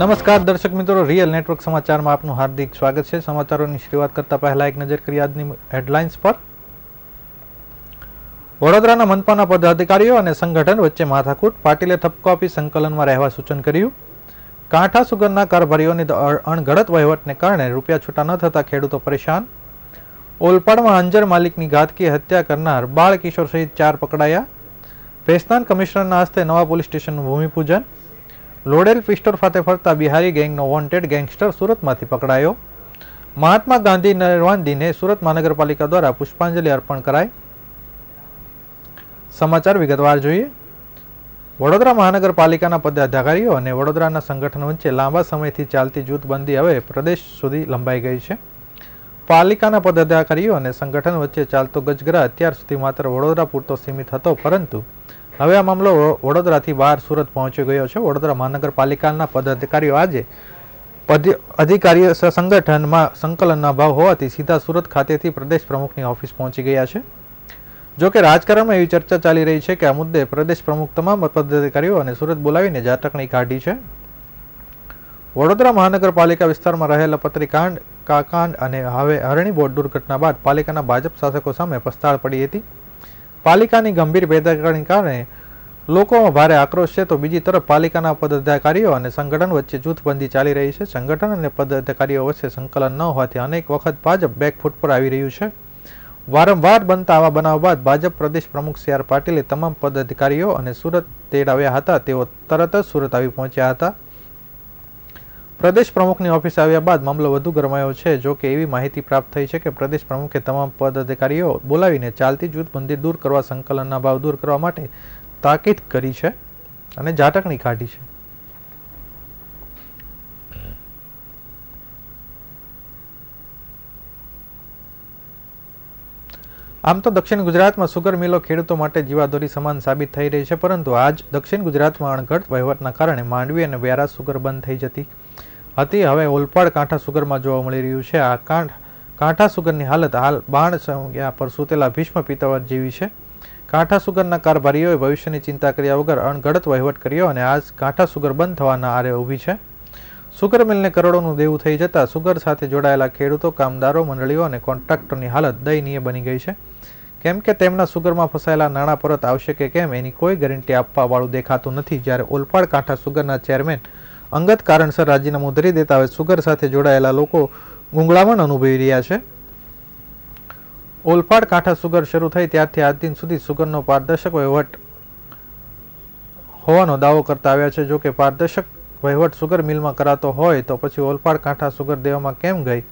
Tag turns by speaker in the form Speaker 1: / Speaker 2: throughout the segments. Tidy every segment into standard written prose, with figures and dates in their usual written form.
Speaker 1: નમસ્કાર દર્શક મિત્રો, રિયલ નેટવર્ક સમાચારમાં આપનું હાર્દિક સ્વાગત છે। સમાચારોની શરૂઆત કરતા પહેલા એક નજર કરીએ આજની હેડલાઇન્સ પર। વડોદરાના મનપાના પદાધિકારીઓ અને સંગઠન વચ્ચે માથાકૂટ, પાટીલે ઠપકો આપી સંકલનમાં રહેવા સૂચન કર્યું। કાંઠા સુગરના કારભારીઓની અણઘડત વહીવટને કારણે રૂપિયા છૂટા ન થતા ખેડૂતો પરેશાન। ઓલપાડમાં અંજર માલિકની ઘાતકી હત્યા કરનાર બાળ કિશોર સહિત 4 પકડાયા। ભેસ્તાન કમિશનરના હસ્તે નવા પોલીસ સ્ટેશનનું ભૂમિપૂજન। લોડેલ પિસ્ટોલ સાથે ફરતા બિહારી ગેંગનો વોન્ટેડ ગેંગસ્ટર સુરતમાંથી પકડાયો। મહાત્મા ગાંધી નરવાંદીને સુરત મહાનગરપાલિકા દ્વારા પુષ્પાંજલિ અર્પણ કરાઈ। સમાચાર વિગતવાર જોઈએ। વડોદરા મહાનગરપાલિકાના પદાધિકારીઓ અને વડોદરાના સંગઠન વચ્ચે લાંબા સમયથી ચાલતી જૂથબંધી હવે પ્રદેશ સુધી લંબાઈ ગઈ છે। પાલિકાના પદાધિકારીઓ અને સંગઠન વચ્ચે ચાલતો ગજગરા અત્યાર સુધી માત્ર વડોદરા પૂરતો સીમિત હતો, પરંતુ હવે આ મામલો વડોદરાથી બહાર સુરત પહોંચી ગયો છે। વડોદરા મહાનગરપાલિકાના પદાધિકારીઓ આજે અધિકારીઓ સંગઠનમાં સંકલનના ભાવ હોવાથી સીધા સુરત ખાતેથી પ્રદેશ પ્રમુખની ઓફિસ પહોંચી ગયા છે। જો કે રાજકારણમાં એવી ચર્ચા ચાલી રહી છે કે આ મુદ્દે પ્રદેશ પ્રમુખ તમામ પદાધિકારીઓ અને સુરત બોલાવીને ઝાટકણી કાઢી છે। વડોદરા મહાનગરપાલિકા વિસ્તારમાં રહેલા પત્રીકાંડ, કાકાંડ અને હવે હરણી બોટ દુર્ઘટના બાદ પાલિકાના ભાજપ શાસકો સામે પસ્તાળ પડી હતી। પાલિકાની ગંભીર બેદરકારીને કારણે લોકોમાં ભારે આક્રોશ છે, તો બીજી તરફ પાલિકાના પદાધિકારીઓ અને સંગઠન વચ્ચે જૂથબંધી ચાલી રહી છે। સંગઠન અને પદાધિકારીઓ વચ્ચે સંકલન ન હોવાથી અનેક વખત ભાજપ બેકફૂટ પર આવી રહ્યું છે। વારંવાર બનતા આવા બનાવ બાદ ભાજપ પ્રદેશ પ્રમુખ સી.આર. પાટીલે તમામ પદાધિકારીઓ અને સુરત તેડાવ્યા હતા। તેઓ તરત જ સુરત આવી પહોંચ્યા હતા। પ્રદેશ પ્રમુખની ઓફિસ આવ્યા બાદ મામલો વધુ ગરમાયો છે। જો કે એવી માહિતી પ્રાપ્ત થઈ છે કે પ્રદેશ પ્રમુખે તમામ પદાધિકારીઓ બોલાવીને ચાલતી જૂથબંધી દૂર કરવા, સંકલનના ભાવ દૂર કરવા માટે તાકીદ કરી છે અને ઝાટકણી કાઢી છે। આમ તો દક્ષિણ ગુજરાતમાં સુગર મિલો ખેડૂતો માટે જીવાદોરી સમાન સાબિત થઈ રહી છે, પરંતુ આજ દક્ષિણ ગુજરાતમાં અણઘડ વહીવટના કારણે માંડવી અને વ્યારા સુગર બંધ થઈ જતી હતી, હવે ઓલપાડ કાંઠા સુગરમાં જોવા મળી રહ્યું છે। આ કાંઠા સુગરની હાલત હાલ બાણ પર સૂતેલા ભીષ્મ પિતાવત જેવી છે। કાંઠા સુગરના કારભારીઓએ ભવિષ્યની ચિંતા કર્યા વગર અણઘડત વહીવટ કર્યો અને આજ કાંઠા સુગર બંધ થવાના આરે ઊભી છે। સુગર મિલને કરોડોનું દેવું થઈ જતા સુગર સાથે જોડાયેલા ખેડૂતો, કામદારો, મંડળીઓ અને કોન્ટ્રાક્ટરની હાલત દયનીય બની ગઈ છે, કેમ કે તેમના સુગરમાં ફસાયેલા નાણાં પરત આવશે કે કેમ એની કોઈ ગેરંટી આપવા વાળું દેખાતું નથી। જ્યારે ઓલપાડ કાંઠા સુગરના ચેરમેન અંગત કારણસર રાજીનામું ધરી દેતા હવે સુગર સાથે જોડાયેલા લોકો ગુંગળામણ અનુભવી રહ્યા છે। ઓલપાડ કાંઠા સુગર શરૂ થઈ ત્યારથી આજ દિન સુધી સુગરનો પારદર્શક વહીવટ હોવાનો દાવો કરતા આવ્યા છે। જો કે પારદર્શક વહીવટ સુગર મિલમાં કરાતો હોય તો પછી ઓલપાડ કાંઠા સુગર દેવામાં કેમ ગઈ?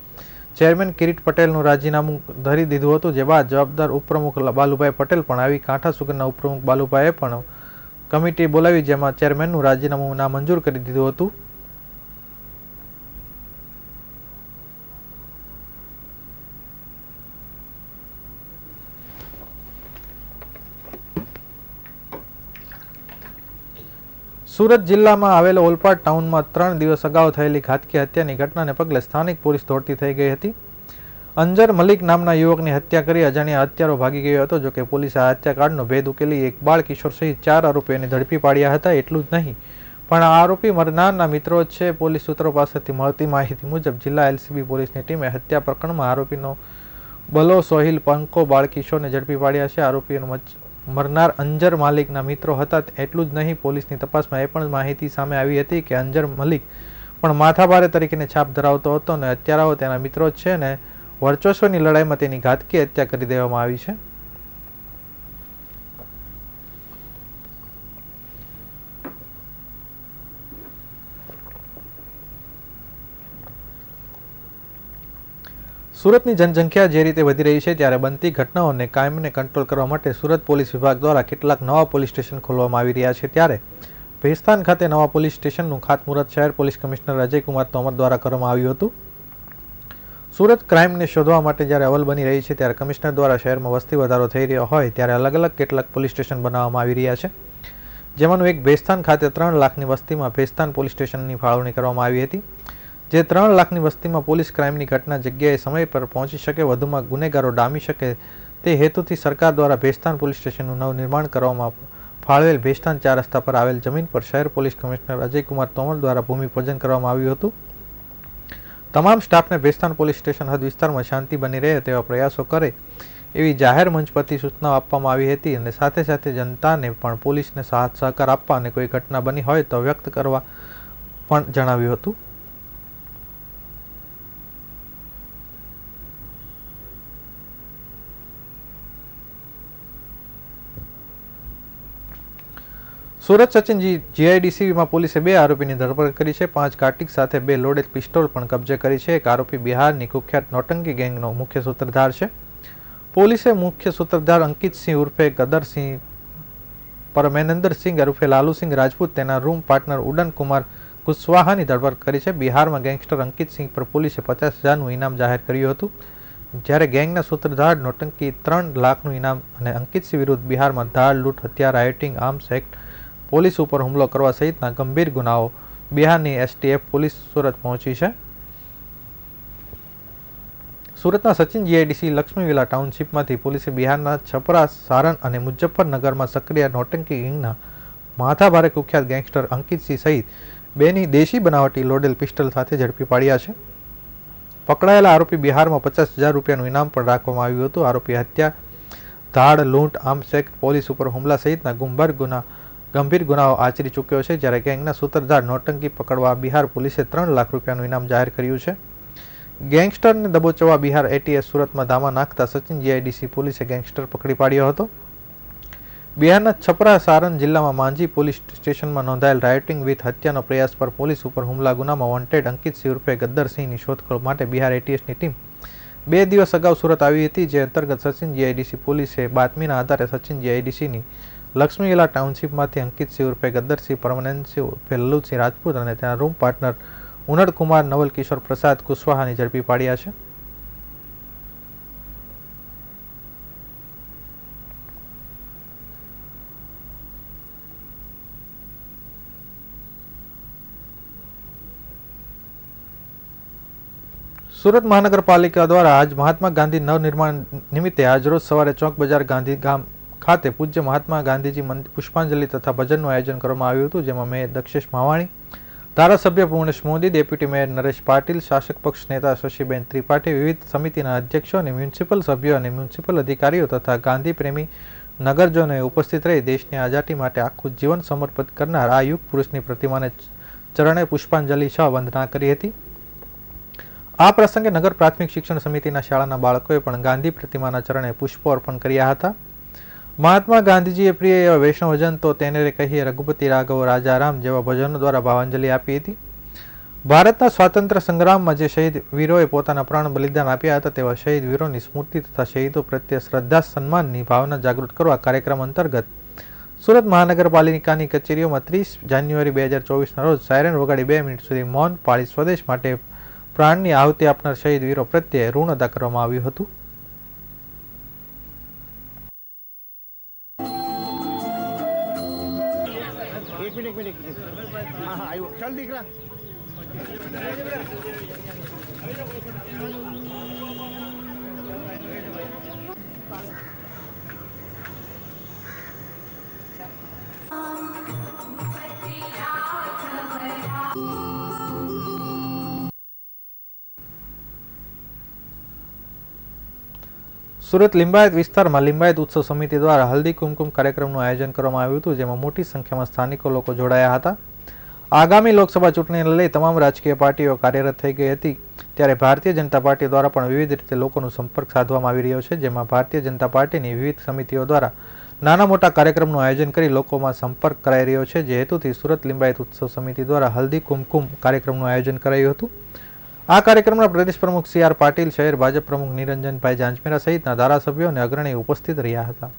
Speaker 1: ચેરમેન કિરીટ પટેલનું રાજીનામું ધરી દીધું હતું, જે બાદ જવાબદાર ઉપપ્રમુખ બાલુભાઈ પટેલ પણ આવી કાંઠા સુગરના ઉપપ્રમુખ બાલુભાઈએ પણ કમિટી બોલાવી, જેમાં ચેરમેનનું રાજીનામું નામંજૂર કરી દીધું હતું। સુરત જિલ્લામાં આવેલા ઓલપાડ ટાઉનમાં 3 દિવસ અગાઉ થયેલી ઘાતકી હત્યાની ઘટનાને પગલે સ્થાનિક પોલીસ દોડતી થઈ ગઈ હતી। અંજર મલિક નામના યુવકની હત્યા કરી અજાણ્યા હત્યારો ભાગી ગયો હતો। જો કે પોલીસે આ હત્યાકાંડનો ભેદ ઉકેલી એક બાળ કિશોર સહિત 4 આરોપીઓને ઝડપી પાડ્યા હતા। એટલું જ નહીં, પણ આ આરોપી મરનારના મિત્રો જ છે। પોલીસ સૂત્રો પાસેથી મળતી માહિતી મુજબ જિલ્લા એલસીબી પોલીસની ટીમે હત્યા પ્રકરણમાં આરોપીનો બલો સોહિલ પંકો બાળ કિશોરને ઝડપી પાડ્યા છે। આરોપીઓનો મરનાર અંજર માલિકના મિત્રો હતા। એટલું જ નહીં, પોલીસની તપાસમાં એ પણ માહિતી સામે આવી હતી કે અંજર મલિક પણ માથાભારે તરીકેની છાપ ધરાવતો હતો અને હત્યારાઓ તેના મિત્રો જ છે અને વર્ચસ્વની લડાઈમાં તેની ઘાતકી હત્યા કરી દેવામાં આવી છે। સુરતની જનસંખ્યા જે રીતે વધી રહી છે, ત્યારે બનતી ઘટનાઓને કાયમને કંટ્રોલ કરવા માટે સુરત પોલીસ વિભાગ દ્વારા કેટલાક નવા પોલીસ સ્ટેશન ખોલવામાં આવી રહ્યા છે। ત્યારે ભેસ્તાન ખાતે નવા પોલીસ સ્ટેશનનું ખાતમુહૂર્ત શહેર પોલીસ કમિશનર અજયકુમાર તોમર દ્વારા કરવામાં આવ્યું હતું। સુરત ક્રાઇમને શોધવા માટે જ્યારે અવલ બની રહી છે, ત્યારે કમિશનર દ્વારા શહેરમાં વસ્તી વધારો થઈ રહ્યો હોય ત્યારે અલગ અલગ કેટલાક પોલીસ સ્ટેશન બનાવવામાં આવી રહ્યા છે, જેમાંનું એક ભેસ્તાન ખાતે 3 લાખની વસ્તીમાં ભેસ્તાન પોલીસ સ્ટેશનની ફાળવણી કરવામાં આવી હતી, જે 3 લાખની વસ્તીમાં પોલીસ ક્રાઇમની ઘટના જગ્યાએ સમય પર પહોંચી શકે, વધુમાં ગુનેગારો ડામી શકે તે હેતુથી સરકાર દ્વારા ભેસ્તાન પોલીસ સ્ટેશનનું નવનિર્માણ કરવામાં ફાળવેલ ભેસ્તાન 4 રસ્તા પર આવેલ જમીન પર શહેર પોલીસ કમિશનર અજયકુમાર તોમર દ્વારા ભૂમિપૂજન કરવામાં આવ્યું હતું. તમામ સ્ટાફને ભેસ્તાન પોલીસ સ્ટેશન હદ વિસ્તારમાં શાંતિ બની રહે તેવા પ્રયાસો કરે એવી જાહેર મંચ પરથી સૂચનાઓ આપવામાં આવી હતી અને સાથે સાથે જનતાને પણ પોલીસને સાથ સહકાર આપવા અને કોઈ ઘટના બની હોય તો વ્યક્ત કરવા પણ જણાવ્યું હતું. સુરત સચિન જીઆઈડીસીમાં પોલીસે 2 આરોપીની ધરપકડ કરી છે. 5 કાર્ટિક સાથે 2 લોડેડ પિસ્તોલ પણ કબજે કરી છે. એક આરોપી બિહારની કુખ્યાત નોટંકી ગેંગનો મુખ્ય સૂત્રધાર છે. પોલીસે મુખ્ય સૂત્રધાર અંકિતસિંહ ઉર્ફે ગદરસિંહ, પરમેનંદરસિંહ ઉર્ફે લાલુસિંહ રાજપૂત, તેના રૂમ પાર્ટનર ઉડન કુમાર કુશવાહાની ધરપકડ કરી છે. બિહારમાં ગેંગસ્ટર અંકિતસિંહ પર પોલીસે 50,000નું ઇનામ જાહેર કર્યું હતું, જ્યારે ગેંગના સૂત્રધાર નોટંકી 3 લાખનું ઇનામ અને અંકિતસિંહ વિરુદ્ધ બિહારમાં ધાડ, લૂંટ, હત્યા, રાયોટિંગ, આર્મ્સ એક્ટ, પોલીસ ઉપર હુમલો કરવા સહિતના ગંભીર ગુનાઓ બિહારની એસટીએફ પોલીસ સુરત પહોંચી છે. સુરતના સચિન જીઆઈડીસી લક્ષ્મી વિલા ટાઉનશીપમાંથી પોલીસે બિહારના છપરા, સારન અને મુઝફ્ફરનગરમાં સક્રિય નોટંકી ગેંગના માથાભારે કુખ્યાત ગેંગસ્ટર અંકિતસિંહ સહિત 2ની દેશી બનાવટી લોડેલ પિસ્ટલ સાથે ઝડપી પાડ્યા છે. પકડાયેલા આરોપી બિહારમાં 50,000 રૂપિયાનું ઇનામ પણ રાખવામાં આવ્યું હતું. આરોપી હત્યા, ધાડ, લૂંટ, આર્મ્સ એક્ટ, પોલીસ ઉપર હુમલા સહિતના ગંભીર ગુનાઓ આચરી ચૂક્યો છે, જ્યારે ગેંગના સૂત્રધાર નોટંકી પકડવા બિહાર પોલીસે 3 લાખ રૂપિયાનું ઇનામ જાહેર કર્યું છે. ગેંગસ્ટરને દબોચવા બિહાર એટીએસ સુરતમાં ધામા નાખતા સચિન જીઆઈડીસી પોલીસે ગેંગસ્ટર પકડી પાડ્યો હતો. બિહારના છપરા, સારન જિલ્લામાં માંઝી પોલીસ સ્ટેશનમાં નોંધાયેલ રાયોટિંગ વિથ હત્યાનો પ્રયાસ પર પોલીસ ઉપર હુમલા ગુનામાં વોન્ટેડ અંકિતસિંહ ઉર્ફે ગદ્દરસિંહની શોધખોળ માટે બિહાર એટીએસની ટીમ 2 દિવસ અગાઉ સુરત આવી હતી, જે અંતર્ગત સચિન જીઆઈડીસી પોલીસે બાતમીના આધારે સચિન જીઆઈડીસીની લક્ષ્મી વિલા ટાઉનશીપમાંથી અંકિતસિંહ ઉર્ફે ગદ્દરસિંહ, પરમાનંદસિંહ ઉર્ફે લલ્લુસિંહ રાજપૂત અને તેના રૂમ પાર્ટનર ઉનડ કુમાર નવલ કિશોર પ્રસાદ કુશવાહાની ઝડપી પાડ્યા છે. સુરત મહાનગરપાલિકા દ્વારા આજ મહાત્મા ગાંધી નવનિર્માણ નિમિત્તે આજરોજ સવારે ચોક બજાર ગાંધીગામ ખાતે પૂજ્ય મહાત્મા ગાંધીજી પુષ્પાંજલિ તથા ભજનનું આયોજન કરવામાં આવ્યું હતું, જેમાં મેયર દક્ષેશ માવાણી, ધારાસભ્ય પૂર્ણેશ મોદી, ડેપ્યુટી મેયર નરેશ પાટીલ, શાસક પક્ષ નેતા શશીબેન ત્રિપાઠી, વિવિધ સમિતિના અધ્યક્ષો અને મ્યુનિસિપલ સભ્યો અને મ્યુનિસિપલ અધિકારીઓ તથા ગાંધી પ્રેમી નગરજનોએ ઉપસ્થિત રહી દેશની આઝાદી માટે આખું જીવન સમર્પિત કરનાર આ યુગ પુરુષની પ્રતિમાને ચરણે પુષ્પાંજલિ વંદના કરી હતી. આ પ્રસંગે નગર પ્રાથમિક શિક્ષણ સમિતિના શાળાના બાળકોએ પણ ગાંધી પ્રતિમાના ચરણે પુષ્પો અર્પણ કર્યા હતા. મહાત્મા ગાંધીજીએ પ્રિય એવા વૈષ્ણવજન તો તેને કહીએ, રઘુપતિ રાઘવ, રાજારામ જેવા ભજનો દ્વારા ભાવાંજલિ આપી હતી. ભારતના સ્વાતંત્ર્ય સંગ્રામમાં જે શહીદ વીરોએ પોતાના પ્રાણ બલિદાન આપ્યા હતા તેવા શહીદ વીરોની સ્મૃતિ તથા શહીદો પ્રત્યે શ્રદ્ધા સન્માનની ભાવના જાગૃત કરવા કાર્યક્રમ અંતર્ગત સુરત મહાનગરપાલિકાની કચેરીઓમાં 30 જાન્યુઆરી 2024ના રોજ સાયરન વગાડી 2 મિનિટ સુધી મૌન પાળી સ્વદેશ માટે પ્રાણની આહુતિ આપનાર શહીદ વીરો પ્રત્યે ઋણ અદા કરવામાં આવ્યું હતું. સુરત લિંબાયત વિસ્તારમાં લિંબાયત ઉત્સવ સમિતિ દ્વારા હલ્દી કુમકુમ કાર્યક્રમનું આયોજન કરવામાં આવ્યું હતું, જેમાં મોટી સંખ્યામાં સ્થાનિકો લોકો જોડાયા હતા. આગામી લોકસભા ચૂંટણીને લઈ તમામ રાજકીય પાર્ટીઓ કાર્યરત થઈ ગઈ હતી, ત્યારે ભારતીય જનતા પાર્ટી દ્વારા પણ વિવિધ રીતે લોકોનો સંપર્ક સાધવામાં આવી રહ્યો છે, જેમાં ભારતીય જનતા પાર્ટીની વિવિધ સમિતિઓ દ્વારા નાના મોટા કાર્યક્રમનું આયોજન કરી લોકોમાં સંપર્ક કરાઈ રહ્યો છે. જે હેતુથી સુરત લિંબાયત ઉત્સવ સમિતિ દ્વારા હલ્દી કુમકુમ કાર્યક્રમનું આયોજન કરાયું હતું. આ કાર્યક્રમના પ્રદેશ પ્રમુખ CR પાટીલ, શહેર ભાજપ પ્રમુખ નિરંજનભાઈ જાંજમેરા સહિતના ધારાસભ્યો અને અગ્રણી ઉપસ્થિત રહ્યા હતા.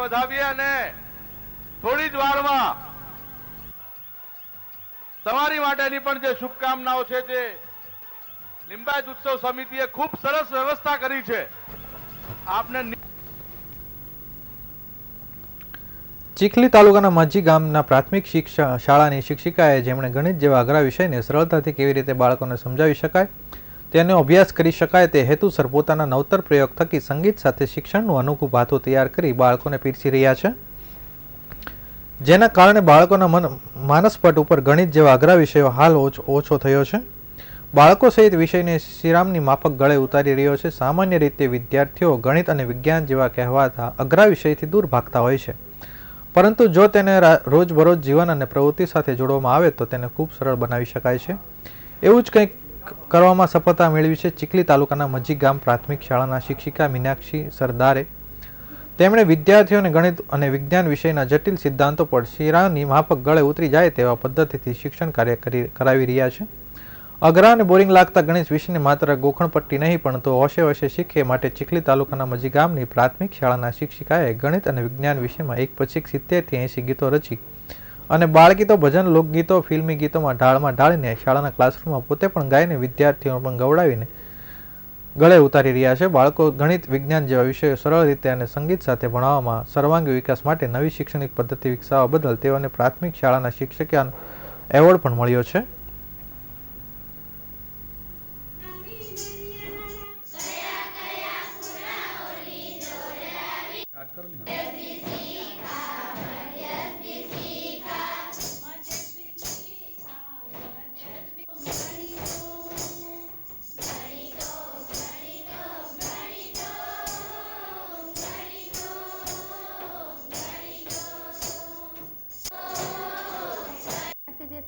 Speaker 2: વધાવીએ અને થોડી જ વારમાં તમારી માટેની પણ જે શુભકામનાઓ છે તે લિંબાયત ઉત્સવ સમિતિએ ખૂબ સરસ વ્યવસ્થા કરી છે. આપને
Speaker 1: ચીખલી તાલુકાના માજી ગામના પ્રાથમિક શાળાની શિક્ષિકાએ જેમણે ગણિત જેવા અઘરા વિષયને સરળતાથી કેવી રીતે બાળકોને સમજાવી શકાય તેનો અભ્યાસ કરી શકાય તે હેતુસર પોતાના નવતર પ્રયોગ થકી સંગીત સાથે શિક્ષણનું અનોખું ભાથું તૈયાર કરી બાળકોને પીરસી રહ્યા છે, જેના કારણે બાળકોના માનસપટ ઉપર ગણિત જેવા અઘરા વિષયો હાલ ઓછો થયો છે. બાળકો સહિત વિષયને શ્રીરામની માફક ગળે ઉતારી રહ્યો છે. સામાન્ય રીતે વિદ્યાર્થીઓ ગણિત અને વિજ્ઞાન જેવા કહેવાતા અઘરા વિષયથી દૂર ભાગતા હોય છે, પરંતુ જો તેને રોજબરોજ જીવન અને પ્રવૃત્તિ સાથે જોડવામાં આવે તો તેને ખૂબ સરળ બનાવી શકાય છે. એવું જ કંઈક કરવામાં સફળતા મેળવી છે ચીખલી તાલુકાના મજી ગામ પ્રાથમિક શાળાના શિક્ષિકા મીનાક્ષી સરદારે. તેમણે વિદ્યાર્થીઓને ગણિત અને વિજ્ઞાન વિષયના જટિલ સિદ્ધાંતો પર શ્રીરામની માફક ગળે ઉતરી જાય તેવા પદ્ધતિથી શિક્ષણ કાર્ય કરાવી રહ્યા છે. અઘરા અને બોરિંગ લાગતા ગણિત વિષયને માત્ર ગોખણપટ્ટી નહીં પરંતુ હોશે હોશે શીખે માટે ચીખલી તાલુકાના મજી ગામની પ્રાથમિક શાળાના શિક્ષિકાએ ગણિત અને વિજ્ઞાન વિષયમાં એક પછી 70 થી 80 ગીતો રચી અને બાળગીતો, ભજન, લોકગીતો, ફિલ્મી ગીતોમાં ઢાળમાં ઢાળીને શાળાના ક્લાસરૂમમાં પોતે પણ ગાઈને વિદ્યાર્થીઓ પણ ગવડાવીને ગળે ઉતારી રહ્યા છે. બાળકો ગણિત, વિજ્ઞાન જેવા વિષયો સરળ રીતે અને સંગીત સાથે ભણાવવામાં સર્વાંગી વિકાસ માટે નવી શૈક્ષણિક પદ્ધતિ વિકસાવવા બદલ તેઓને પ્રાથમિક શાળાના શિક્ષકનો એવોર્ડ પણ મળ્યો છે.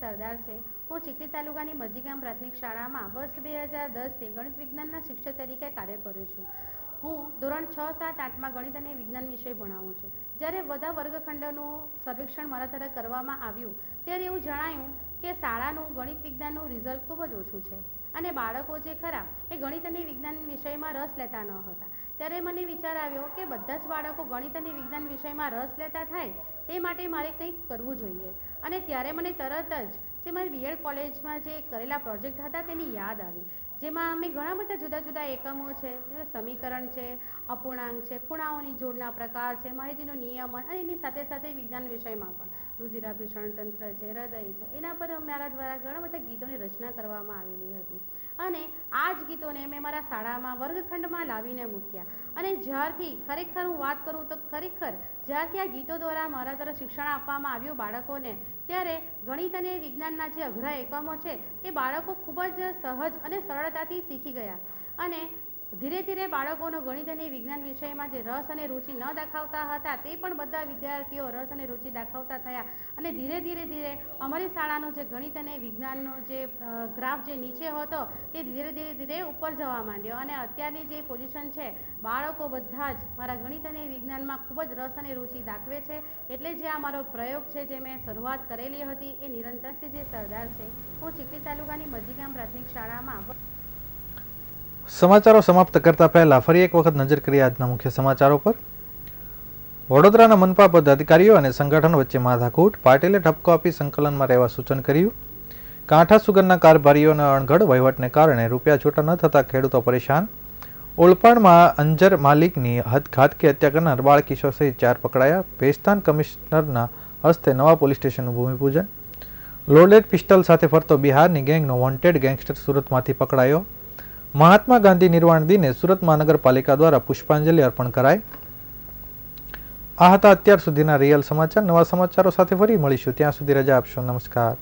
Speaker 3: સરદાર છે. હું ચીખલી તાલુકાની મજી ગામ પ્રાથમિક શાળામાં વર્ષ 2010થી ગણિત વિજ્ઞાનના શિક્ષક તરીકે કાર્ય કરું છું. હું ધોરણ 6, 7, 8માં ગણિત અને વિજ્ઞાન વિષય ભણાવું છું. જ્યારે બધા વર્ગખંડોનું સર્વેક્ષણ મારા તરફ કરવામાં આવ્યું ત્યારે એવું જણાયું કે શાળાનું ગણિત વિજ્ઞાનનું રિઝલ્ટ ખૂબ જ ઓછું છે અને બાળકો જે ખરા એ ગણિત અને વિજ્ઞાન વિષયમાં રસ લેતા ન હતા. ત્યારે મને વિચાર આવ્યો કે બધા જ બાળકો ગણિત અને વિજ્ઞાન વિષયમાં રસ લેતા થાય તે માટે મારે કંઈક કરવું જોઈએ. અને ત્યારે મને તરત જ જે મારી બીએડ કોલેજમાં જે કરેલા પ્રોજેક્ટ હતા તેની યાદ આવી, જેમાં અમે ઘણા બધા જુદા જુદા એકમો છે, સમીકરણ છે, અપૂર્ણાંક છે, ખૂણાઓની જોડના પ્રકાર છે, માહિતીનો નિયમન અને એની સાથે સાથે વિજ્ઞાન વિષયમાં પણ રુધિરાભિસરણ તંત્ર છે, હૃદય છે, એના પર મારા દ્વારા ઘણા બધા ગીતોની રચના કરવામાં આવેલી હતી. અને આ જ ગીતોને મેં મારા શાળામાં વર્ગખંડમાં લાવીને મૂક્યા. અને જ્યારથી ખરેખર હું વાત કરું તો ખરેખર જ્યારથી આ ગીતો દ્વારા મારા તરફ શિક્ષણ આપવામાં આવ્યું બાળકોને, ત્યારે ગણિત અને વિજ્ઞાનના જે અઘરા એકમો છે એ બાળકો ખૂબ જ સહજ અને સરળતાથી શીખી ગયા. અને ધીરે ધીરે બાળકોનો ગણિત અને વિજ્ઞાન વિષયમાં જે રસ અને રુચિ ન દાખવતા હતા તે પણ બધા વિદ્યાર્થીઓ રસ અને રુચિ દાખવતા થયા. અને ધીરે ધીરે અમારી શાળાનું જે ગણિત અને વિજ્ઞાનનો જે ગ્રાફ જે નીચે હતો તે ધીરે ધીરે ઉપર જવા માંડ્યો. અને અત્યારની જે પોઝિશન છે, બાળકો બધા જ મારા ગણિત અને વિજ્ઞાનમાં ખૂબ જ રસ અને રુચિ દાખવે છે. એટલે જે આ મારો પ્રયોગ છે જે મેં શરૂઆત કરેલી હતી એ નિરંતર જે સરદાર છે. હું ચીખલી તાલુકાની મજી ગામ પ્રાથમિક શાળામાં.
Speaker 1: સમાચારો સમાપ્ત કરતા પહેલા ફરી એક વખત નજર કરીએ આજના મુખ્ય સમાચારો પર. વડોદરાના મનપા પદ અધિકારીઓ અને સંગઠન વચ્ચે માથાકૂટ, પાટીલે ઠપકો આપી સંકલનમાં રહેવા સૂચન કર્યું. કાંઠા સુગરના કારભારીઓના અણઘડ વહીવટને કારણે રૂપિયા છૂટા ન થતા ખેડૂતો પરેશાન. ઓલપાડમાં અંજર માલિકની ઘાતકી હત્યા કરનાર બાળ કિશોર સહિત 4 પકડાયા. ભેસ્તાન કમિશનરના હસ્તે નવા પોલીસ સ્ટેશનનું ભૂમિપૂજન. લોડેડ પિસ્ટલ સાથે ફરતો બિહારની ગેંગનો વોન્ટેડ ગેંગસ્ટર સુરતમાંથી પકડાયો. મહાત્મા ગાંધી નિર્વાણ દિને સુરત મહાનગરપાલિકા દ્વારા પુષ્પાંજલિ અર્પણ કરાઈ. આ હતા અત્યાર સુધીના રિયલ સમાચાર. નવા સમાચારો સાથે ફરી મળીશું. ત્યાં સુધી રજા આપશો. નમસ્કાર.